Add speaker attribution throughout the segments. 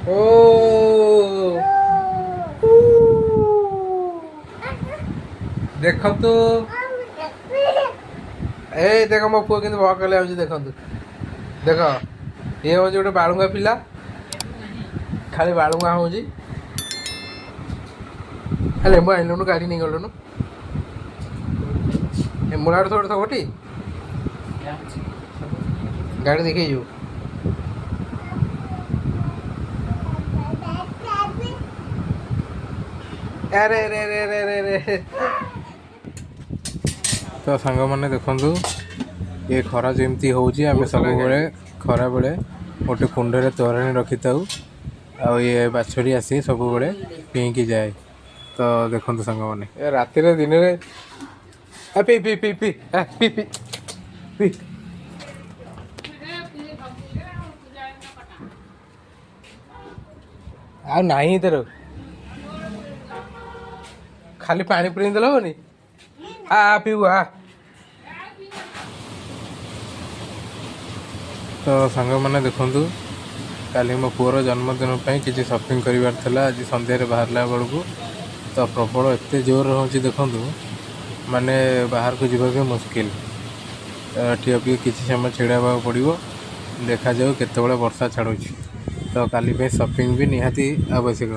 Speaker 1: ओ देखो तो ए देख मो पुओ कि भकले आउँछ देखु देख ये हूँ गोटे बालुंगा पिला खाली बालुंगा हूँ लेम्बू आनलुनु गाड़ी नहीं गलुनु मुड़ा थोड़े थो गोटी गाड़ी देखी जो अरे रे रे रे रे रे तो सांग मैंने देखु ये खरा जमती हूँ आम सब खरा बेले गोटे कुंडे तोराणी रखी था ये बाछड़ी आसी सब बड़े पीकी जाए तो देखो सांग मैंने राति दिन में पी पी पी पी पी पी पी आ नहीं तेर खाली पानी पुरी देल होनी आ पीऊ आ तो सांग मैंने देखु काली मो पुअर जन्मदिन किसी शॉपिंग करार था आज संध्यारे बाहर बेलू तो प्रबल एत जोर हो देखु माने बाहर को जीवा भी मुश्किल ठीक किसी समय छिड़ा पड़ो देखा जाऊ केतबेले वर्षा छाड़ू तो काली शॉपिंग भी निहाती आवश्यक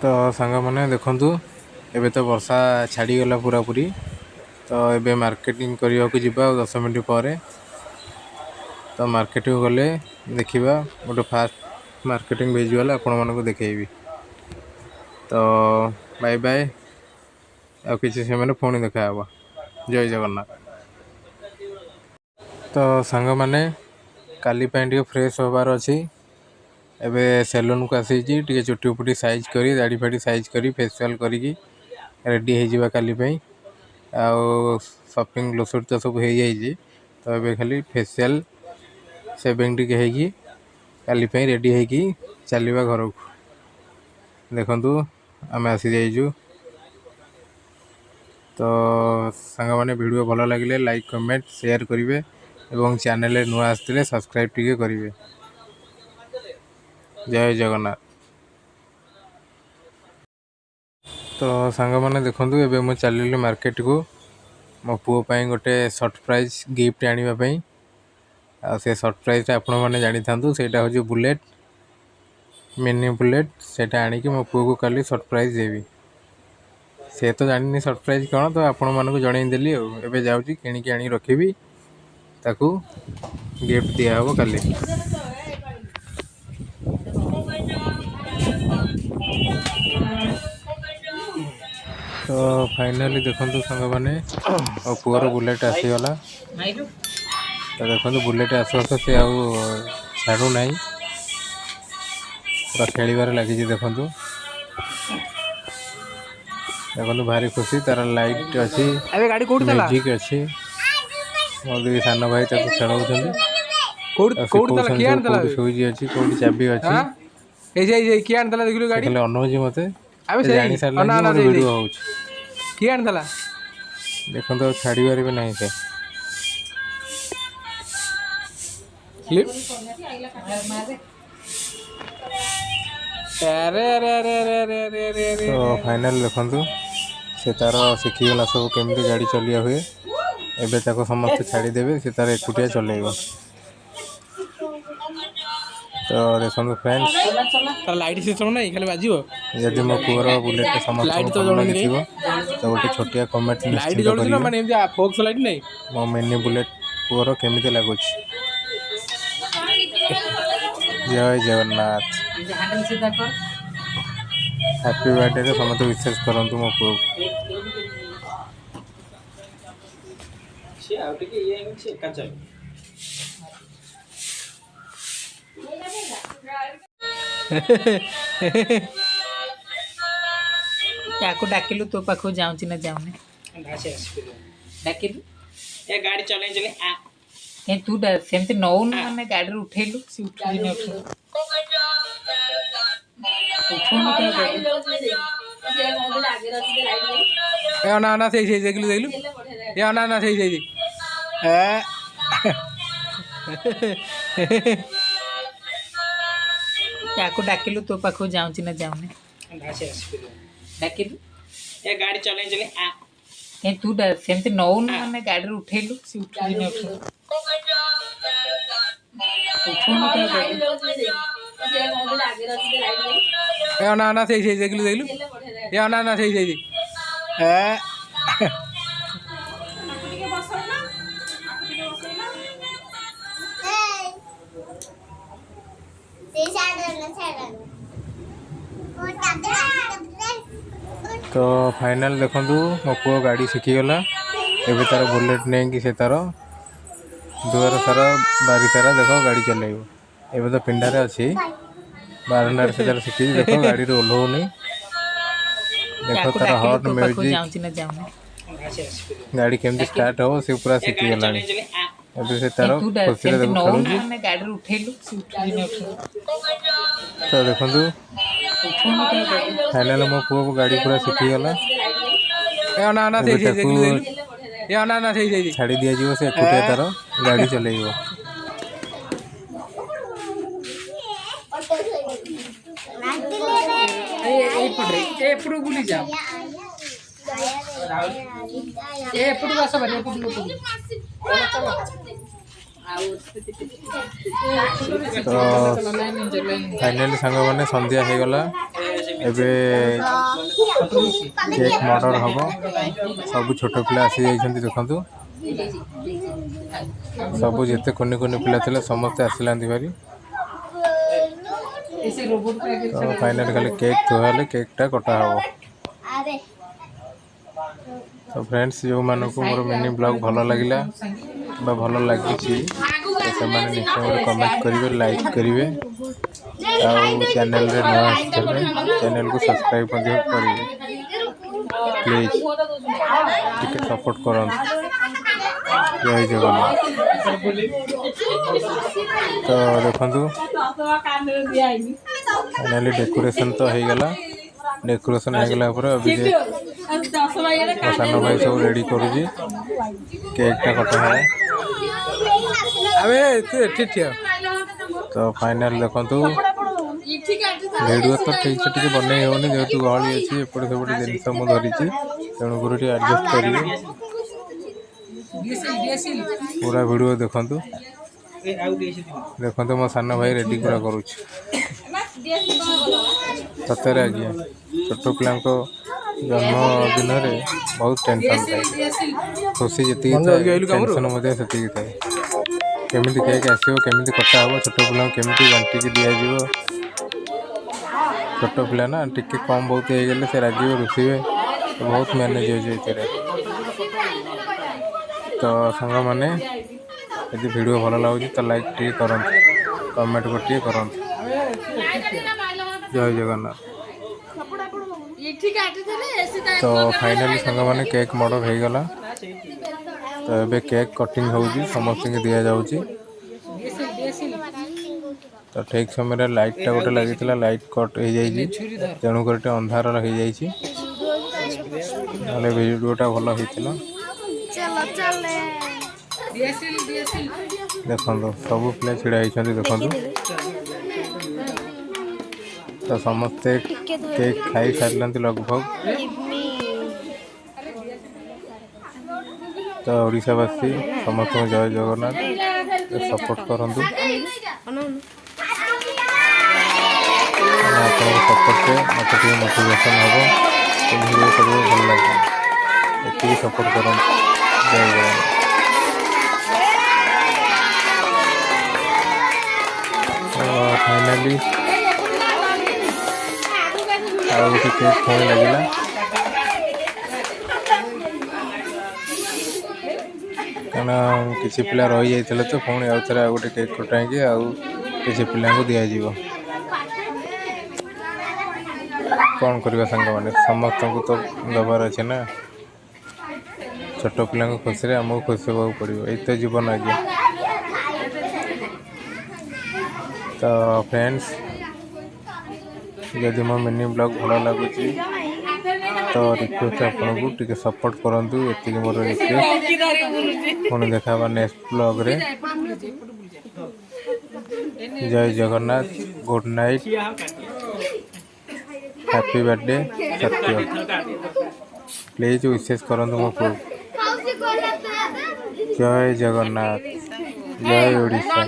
Speaker 1: तो सांग मैंने देखु एबे तो वर्षा छाड़ीगला पूरा पूरी तो एबे मार्केटिंग करने को जीवा 10 मिनट पर तो मार्केट को गले देखा गोटे फास्ट मार्केटिंग भिजुआल आपण मानक देखेबी तो बाय बाय आ किसी समय पुणी देखा जय जगन्नाथ तो सांग मैंने काली टे फ्रेश होबार अच्छी एबे सेलून को आसी टे चुटी फुटी साइज करी दाढ़ी फाड़ी साइज करी फेसियाल करी रेडी हो काली आउ शॉपिंग ग्लोसरी तो सब हो जाइए तो ये खाली फेसियाल सेविंग टी होगी काली रेडी होगी चलवा घर को देखु आम आसी जाइजु तो सांग मैंने वीडियो भल लगे लाइक कमेंट शेयर करेंगे एवं चैनल नुआ आसते सब्सक्राइब टी करेंगे जय जगन्नाथ तो सांग मैंने देखु एबे मु चलिली मार्केट को मो पुओ गोटे सरप्राइज गिफ्ट आने से सरप्राइज आपण मैंने जानी था सेटा हूँ बुलेट मिनी बुलेट सेटा आनिकी मो पुओ को कल सरप्राइज देवी से तो जानी सरप्राइज कौन तो आपण मानक जनईदेली एवं जाऊँगी किणिकी आनी रखी ताकू गिफ्ट दिहब काली तो फाइनाली देखु सांग मैंने पुअर बुलेट आसीगला तो देखो बुलेट आस से छाड़ू ना पूरा खेल लगी देखु देखो भारी खुशी तार लाइट अच्छी म्यूजिक अच्छी मोदी सान भाई खेल सुईज अच्छी कौटी चाबी अच्छी अनुजी मत जानी सारे वीडियो हो देखो तो छाड़बार भी नहीं से तो फाइनल देखु से तार शिखीगला सब केमती गाड़ी चलिया हुए एबे ताको समस्त छाड़ीदेवे से तार एकुटिया चलेगा तो देखो फ्रेंड्स
Speaker 2: तार लाइट सिस्टम नहीं खाली बाजियो
Speaker 1: यदि मो पुअर बुलेट समस्त
Speaker 2: लाइट तो जळुनी नहीं
Speaker 1: तो गोटे छोटिया कमेंट
Speaker 2: लाइट जळुनी ना माने एमती फोक्स लाइट नहीं
Speaker 1: मो मिनी बुलेट पुअर केमिति लागुच जय जगन्नाथ हैप्पी बर्थडे रे समस्त विशेष करंतु मो पुओ
Speaker 2: से आउट के ये से का चल
Speaker 3: याको डाकिलु तो पाखो जाऊँ ना जाऊँ डाकिलु
Speaker 2: ए गाड़ी चले चले आ
Speaker 3: कहीं तू सेमती नौ मैंने गाड़ी उठेलु से उठी नहीं उठेलु
Speaker 1: ना ना सही देखलु या ना सही
Speaker 3: याको डाकिलु तो पाखु जाऊँ ना जाऊने
Speaker 2: घासे आसपिल
Speaker 3: डाकिलु
Speaker 2: ए गाड़ी चले चले आ
Speaker 3: कहीं तू सेमती नौन मैंने गाड़ी उठेलु से उठुनी उठु
Speaker 1: ए ना ना सही देखलु देखलु ए ना ना सही ए तो फाइनल देखूँ मो पुओ गाड़ी शिखीगला एवं तार बुलेट नहीं कि से तार दुआर सारा बारी सारा देख गाड़ी चल एवं तो पिंडार अच्छी बारंडार से तार शिखी देख गाड़ी ओह्लौनी देख तार हॉर्न म्यूजिक गाड़ी केमती स्टार्ट हो से पूरा शिखीगला एवं से तार खुशी खेलुची
Speaker 3: गाड़ी उठेलु से उठुनी उठु
Speaker 1: तो देखु फाइनल मो पुओ गाड़ी पूरा शिखीगला छाड़ी दिया से एकुटिया तार गाड़ी चलेइबो
Speaker 3: एपड़ू बुली जाओ एपड़ू बस बने एपड़ू
Speaker 1: तो फाइनली सांग मैंने संध्या हो गला एबे केक मर्डर हम सब छोट पिला आसी जाइछन्ति देखंतु सब जिते कोने कोने पिला थिले समस्त आसिलांती भारी तो फाइनली खाली केक थुआले केकटा कटा हबो तो फ्रेंड्स जो मानक मोर मिनी ब्लॉग भल लगिला बा भल लगी तो से निश्चय कमेंट करेंगे लाइक करेंगे और चैनल रे नया चैनल को सब्सक्राइब करेंगे प्लीज टिके सपोर्ट करन जय जगन्नाथ तो देखु फाइनली डेकोरेशन तो हो गला डेकोरेशन हो गला पर अभी मो सान भाई सब रेडी करुँगी केकटा कटा है तो फाइनल देखु वीडियो तो ठीक से टी बनई होनी जेहतु गहली अच्छी एपटे सेपटे जिन मुझे धरी तेणुक एडजस्ट करेंगे पूरा वीडियो देखु देखो मो सान भाई रेडी पूरा करुँच सतरे आज्ञा छोट पिला जन्मदिन में बहुत टेंशन थाए खुशी जी टेंशन से थाए केमी केक आसो केमी कटा हम छोट पिला केमी बांटिकी दिज्व छोट पिला ना टी कम बहुत हो गले से रागे रुषे तो बहुत मैनेज हो तो सांग मैंने यदि वीडियो भल लगे तो लाइक टी कर कमेंट गोटे कर जय जगन्नाथ तो फाइनली सांग मैंने केक मर्डर हो गला तो ये केक कटिंग हो समस्त दि जाऊँगी तो ठीक समय लाइटा गोटे लगी लाइट कट हो जाए तेणुक अंधार हो जाए वीडियोटा भल होता देखो सब पिला छिड़ा होती देखो तो समस्ते केक खाई सारे लगभग तो ओडिशावासी समस्त जय जगन्नाथ सपोर्ट करूँ सपोर्ट मत मोटिवेशन हम तो वीडियो कर भल लगे ये सपोर्ट करूँ जय जगन्नाथ फाइनली आउ गोटे केक खाई लगे कहीं किसी पिला रही जाते तो पुणी आउ थे गोटे केक कटाई आउ किसी पिला दिज्व कौन करवा सांग मैंने समस्त को तो दबार अच्छे ना छोट पिला खुशी आमको खुशी होगा पड़ो ये तो जीवन आगे तो फ्रेंड्स जदि मो मिनी ब्लॉग भल लगुच तो रिक्वेस्ट आपन को टिके सपोर्ट करंतु एति मोर रिक्वेस्ट पुणी देखा नेक्स्ट ब्लॉग रे जय जगन्नाथ। गुड नाइट,
Speaker 2: किया हो काट दिया
Speaker 1: हैप्पी बर्थडे सत्य। प्लीज विशेष करंतु मो पुओ। जय जगन्नाथ, जय ओडिशा।